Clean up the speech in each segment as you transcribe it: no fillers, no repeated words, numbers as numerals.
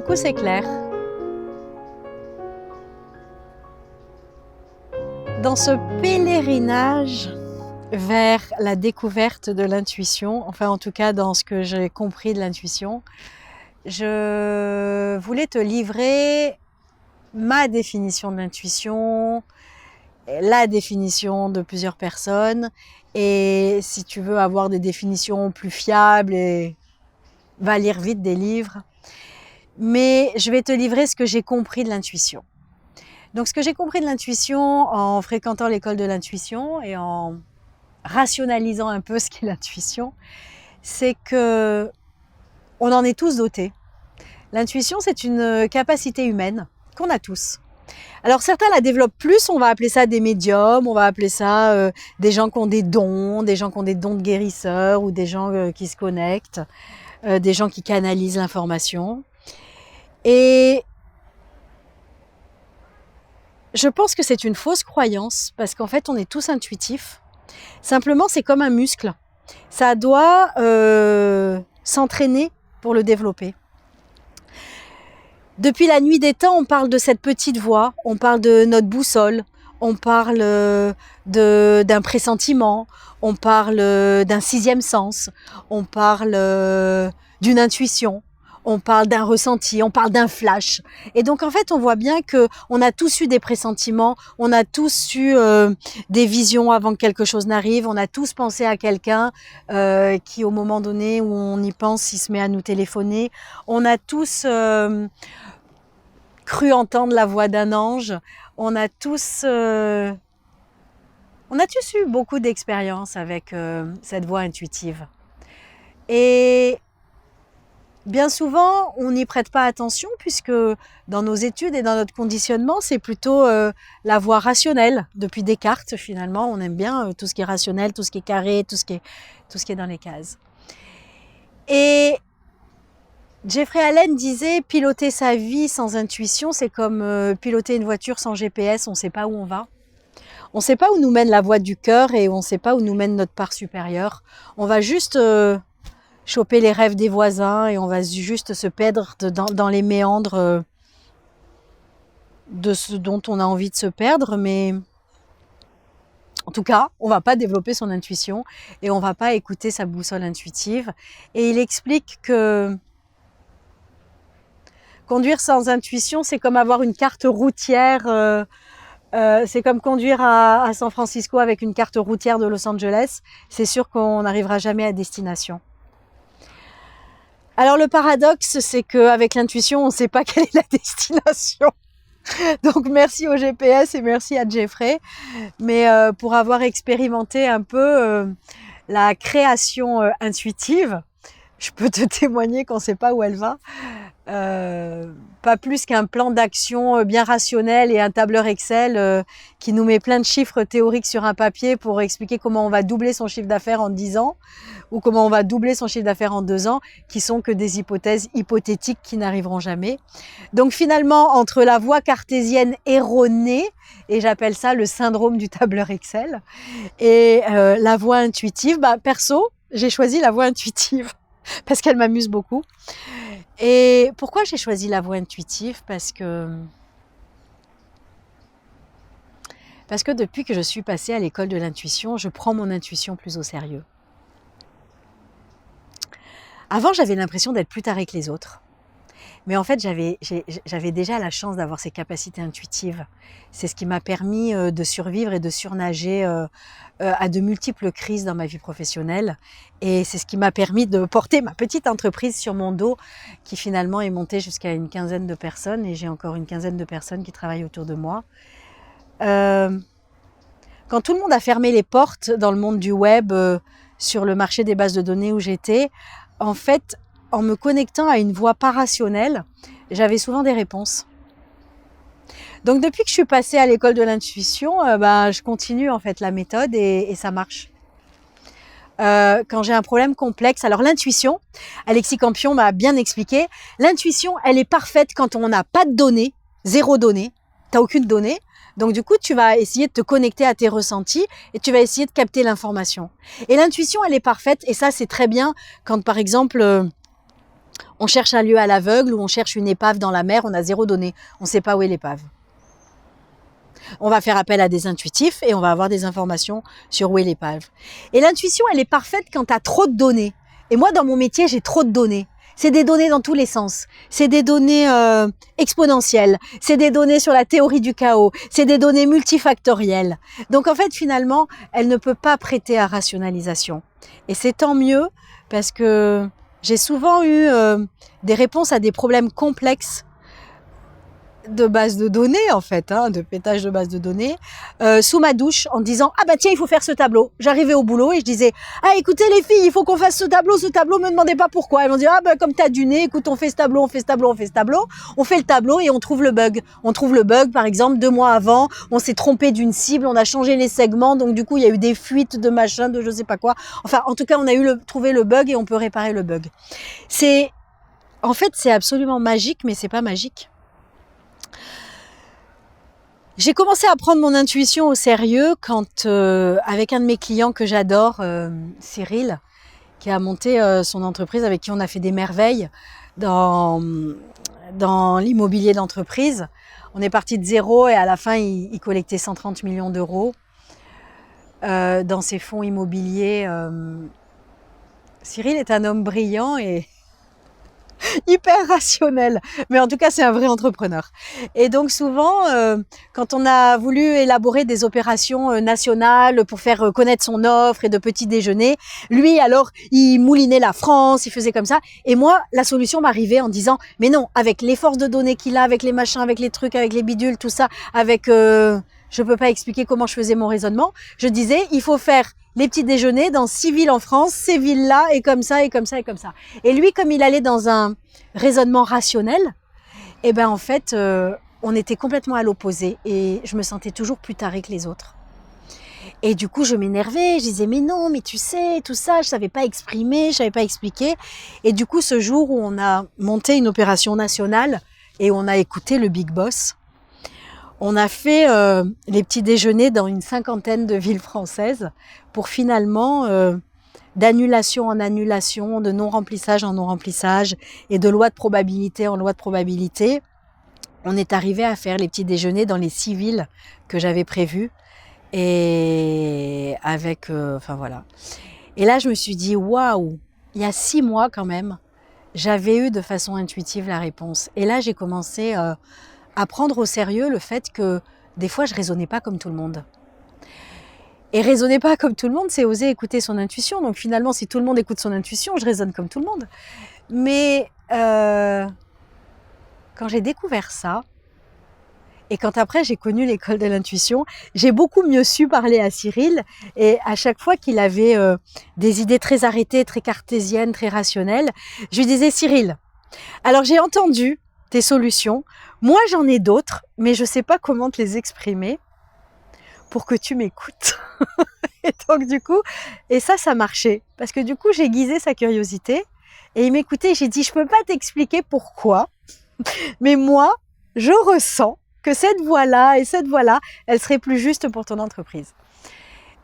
Coucou, c'est Claire. Dans ce pèlerinage vers la découverte de l'intuition, enfin en tout cas dans ce que j'ai compris de l'intuition, je voulais te livrer ma définition de l'intuition, la définition de plusieurs personnes, et si tu veux avoir des définitions plus fiables, va lire vite des livres. Mais je vais te livrer ce que j'ai compris de l'intuition. Donc ce que j'ai compris de l'intuition en fréquentant l'école de l'intuition et en rationalisant un peu ce qu'est l'intuition, c'est que on en est tous dotés. L'intuition, c'est une capacité humaine qu'on a tous. Alors certains la développent plus, on va appeler ça des médiums, on va appeler ça des gens qui ont des dons de guérisseurs ou des gens qui se connectent, des gens qui canalisent l'information. Et je pense que c'est une fausse croyance parce qu'en fait on est tous intuitifs. Simplement c'est comme un muscle, ça doit s'entraîner pour le développer. Depuis la nuit des temps, on parle de cette petite voix, on parle de notre boussole, on parle d'un pressentiment, on parle d'un sixième sens, on parle d'une intuition, on parle d'un ressenti, on parle d'un flash. Et donc en fait, on voit bien que on a tous eu des pressentiments, on a tous eu des visions avant que quelque chose n'arrive, on a tous pensé à quelqu'un qui, au moment donné où on y pense, il se met à nous téléphoner. On a tous cru entendre la voix d'un ange. On a tous eu beaucoup d'expériences avec cette voix intuitive. Et bien souvent, on n'y prête pas attention puisque dans nos études et dans notre conditionnement, c'est plutôt la voie rationnelle. Depuis Descartes, finalement, on aime bien tout ce qui est rationnel, tout ce qui est carré, tout ce qui est dans les cases. Et Jeffrey Allen disait piloter sa vie sans intuition, c'est comme piloter une voiture sans GPS, on ne sait pas où on va. On ne sait pas où nous mène la voie du cœur et on ne sait pas où nous mène notre part supérieure. On va juste choper les rêves des voisins et on va juste se perdre dans les méandres de ce dont on a envie de se perdre, mais en tout cas, on va pas développer son intuition et on va pas écouter sa boussole intuitive. Et il explique que conduire sans intuition, c'est comme avoir une carte routière, c'est comme conduire à San Francisco avec une carte routière de Los Angeles. C'est sûr qu'on n'arrivera jamais à destination. Alors le paradoxe, c'est qu'avec l'intuition, on ne sait pas quelle est la destination. Donc merci au GPS et merci à Jeffrey, mais pour avoir expérimenté un peu la création intuitive, je peux te témoigner qu'on ne sait pas où elle va. Pas plus qu'un plan d'action bien rationnel et un tableur Excel qui nous met plein de chiffres théoriques sur un papier pour expliquer comment on va doubler son chiffre d'affaires en 10 ans ou comment on va doubler son chiffre d'affaires en 2 ans, qui sont que des hypothèses hypothétiques qui n'arriveront jamais. Donc finalement, entre la voie cartésienne erronée, et j'appelle ça le syndrome du tableur Excel, et la voie intuitive, perso, j'ai choisi la voie intuitive parce qu'elle m'amuse beaucoup. Et pourquoi j'ai choisi la voie intuitive ? Parce que depuis que je suis passée à l'école de l'intuition, je prends mon intuition plus au sérieux. Avant, j'avais l'impression d'être plus tarée que les autres. Mais en fait, j'avais déjà la chance d'avoir ces capacités intuitives. C'est ce qui m'a permis de survivre et de surnager à de multiples crises dans ma vie professionnelle. Et c'est ce qui m'a permis de porter ma petite entreprise sur mon dos, qui finalement est montée jusqu'à une quinzaine de personnes. Et j'ai encore une quinzaine de personnes qui travaillent autour de moi. Quand tout le monde a fermé les portes dans le monde du web, sur le marché des bases de données où j'étais, en fait, en me connectant à une voie pas rationnelle, j'avais souvent des réponses. Donc depuis que je suis passée à l'école de l'intuition, je continue en fait la méthode et ça marche. Quand j'ai un problème complexe, alors l'intuition, Alexis Campion m'a bien expliqué, l'intuition, elle est parfaite quand on n'a pas de données, zéro donnée, t'as aucune donnée. Donc du coup, tu vas essayer de te connecter à tes ressentis et tu vas essayer de capter l'information. Et l'intuition, elle est parfaite et ça, c'est très bien quand par exemple On cherche un lieu à l'aveugle ou on cherche une épave dans la mer, on a 0 données. On ne sait pas où est l'épave. On va faire appel à des intuitifs et on va avoir des informations sur où est l'épave. Et l'intuition, elle est parfaite quand tu as trop de données. Et moi, dans mon métier, j'ai trop de données. C'est des données dans tous les sens. C'est des données exponentielles. C'est des données sur la théorie du chaos. C'est des données multifactorielles. Donc en fait, finalement, elle ne peut pas prêter à rationalisation. Et c'est tant mieux parce que j'ai souvent eu des réponses à des problèmes complexes de base de données en fait, de pétage de base de données, sous ma douche en disant « Ah bah tiens, il faut faire ce tableau ». J'arrivais au boulot et je disais « Ah écoutez les filles, il faut qu'on fasse ce tableau, me demandez pas pourquoi ». Elles m'ont dit « Ah bah comme t'as du nez, écoute, on fait ce tableau, on fait ce tableau, on fait ce tableau ». On fait le tableau et on trouve le bug. On trouve le bug, par exemple, 2 mois avant, on s'est trompé d'une cible, on a changé les segments, donc du coup il y a eu des fuites de machin, de je sais pas quoi. Enfin, en tout cas, on a trouvé le bug et on peut réparer le bug. En fait, c'est absolument magique, mais c'est pas magique. J'ai commencé à prendre mon intuition au sérieux quand, avec un de mes clients que j'adore, Cyril, qui a monté son entreprise, avec qui on a fait des merveilles dans l'immobilier d'entreprise. On est parti de 0 et à la fin, il collectait 130 millions d'euros dans ses fonds immobiliers. Cyril est un homme brillant et hyper rationnel, mais en tout cas c'est un vrai entrepreneur. Et donc souvent quand on a voulu élaborer des opérations nationales pour faire connaître son offre et de petits déjeuners, lui alors il moulinait la France, il faisait comme ça, et moi la solution m'arrivait en disant mais non, avec les forces de données qu'il a, avec les machins, avec les trucs, avec les bidules, tout ça, avec je peux pas expliquer comment je faisais mon raisonnement, je disais il faut faire les petits déjeuners dans 6 villes en France, ces villes-là, et comme ça, et comme ça, et comme ça. Et lui, comme il allait dans un raisonnement rationnel, eh ben en fait, on était complètement à l'opposé et je me sentais toujours plus tarée que les autres. Et du coup, je m'énervais, je disais mais non, mais tu sais, tout ça, je savais pas exprimer, je savais pas expliquer. Et du coup, ce jour où on a monté une opération nationale et on a écouté le Big Boss, on a fait les petits déjeuners dans une 50aine de villes françaises pour finalement, d'annulation en annulation, de non-remplissage en non-remplissage et de loi de probabilité en loi de probabilité, on est arrivé à faire les petits déjeuners dans les 6 villes que j'avais prévues et avec, enfin voilà. Et là, je me suis dit, waouh, il y a 6 mois quand même, j'avais eu de façon intuitive la réponse. Et là, j'ai commencé à prendre au sérieux le fait que des fois, je raisonnais pas comme tout le monde. Et raisonner pas comme tout le monde, c'est oser écouter son intuition. Donc finalement, si tout le monde écoute son intuition, je raisonne comme tout le monde. Mais quand j'ai découvert ça, et quand après j'ai connu l'école de l'intuition, j'ai beaucoup mieux su parler à Cyril. Et à chaque fois qu'il avait des idées très arrêtées, très cartésiennes, très rationnelles, je lui disais « Cyril, alors j'ai entendu tes solutions, moi j'en ai d'autres, mais je sais pas comment te les exprimer pour que tu m'écoutes. » Et donc du coup, et ça marchait. Parce que du coup, j'ai guisé sa curiosité et il m'écoutait. J'ai dit, je peux pas t'expliquer pourquoi, mais moi, je ressens que cette voie-là et cette voie-là, elle serait plus juste pour ton entreprise.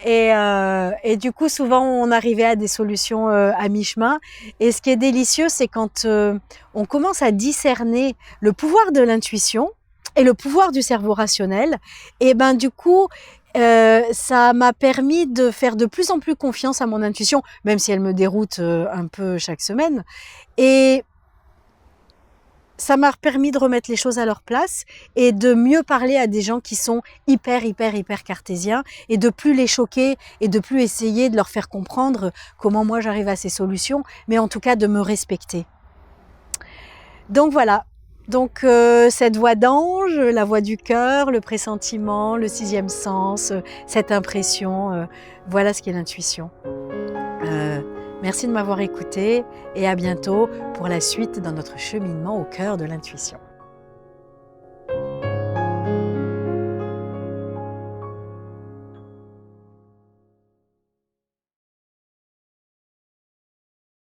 Et du coup, souvent, on arrivait à des solutions à mi-chemin. Et ce qui est délicieux, c'est quand on commence à discerner le pouvoir de l'intuition et le pouvoir du cerveau rationnel. Et ben du coup, ça m'a permis de faire de plus en plus confiance à mon intuition, même si elle me déroute un peu chaque semaine. Et ça m'a permis de remettre les choses à leur place et de mieux parler à des gens qui sont hyper cartésiens et de plus les choquer et de plus essayer de leur faire comprendre comment moi j'arrive à ces solutions, mais en tout cas de me respecter. Donc voilà. Donc cette voix d'ange, la voix du cœur, le pressentiment, le 6e sens, cette impression, voilà ce qu'est l'intuition. Merci de m'avoir écouté et à bientôt pour la suite dans notre cheminement au cœur de l'intuition.